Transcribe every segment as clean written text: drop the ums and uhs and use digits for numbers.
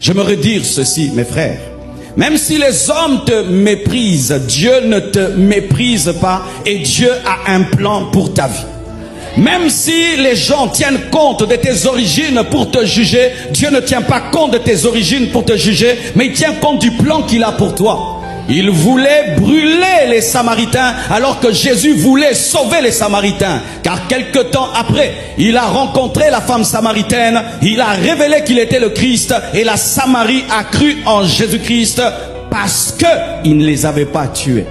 J'aimerais dire ceci, mes frères. Même si les hommes te méprisent, Dieu ne te méprise pas et Dieu a un plan pour ta vie. Même si les gens tiennent compte de tes origines pour te juger, Dieu ne tient pas compte de tes origines pour te juger, mais il tient compte du plan qu'il a pour toi. Il voulait brûler les Samaritains alors que Jésus voulait sauver les Samaritains. Car quelque temps après, il a rencontré la femme samaritaine, il a révélé qu'il était le Christ et la Samarie a cru en Jésus-Christ parce qu'il ne les avait pas tués.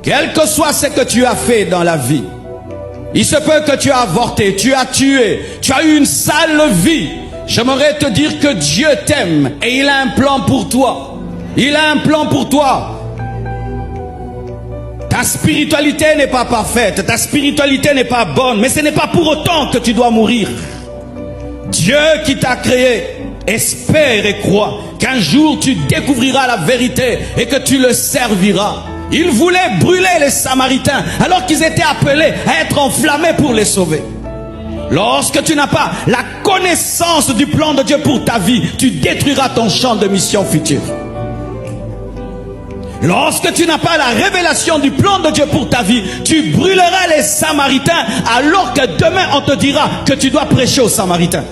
Quel que soit ce que tu as fait dans la vie, il se peut que tu as avorté, tu as tué, tu as eu une sale vie. J'aimerais te dire que Dieu t'aime et il a un plan pour toi. Il a un plan pour toi. Ta spiritualité n'est pas parfaite, ta spiritualité n'est pas bonne, mais ce n'est pas pour autant que tu dois mourir. Dieu qui t'a créé, espère et croit qu'un jour tu découvriras la vérité et que tu le serviras. Il voulait brûler les Samaritains alors qu'ils étaient appelés à être enflammés pour les sauver. Lorsque tu n'as pas la connaissance du plan de Dieu pour ta vie, tu détruiras ton champ de mission future. Lorsque tu n'as pas la révélation du plan de Dieu pour ta vie, tu brûleras les Samaritains alors que demain on te dira que tu dois prêcher aux Samaritains.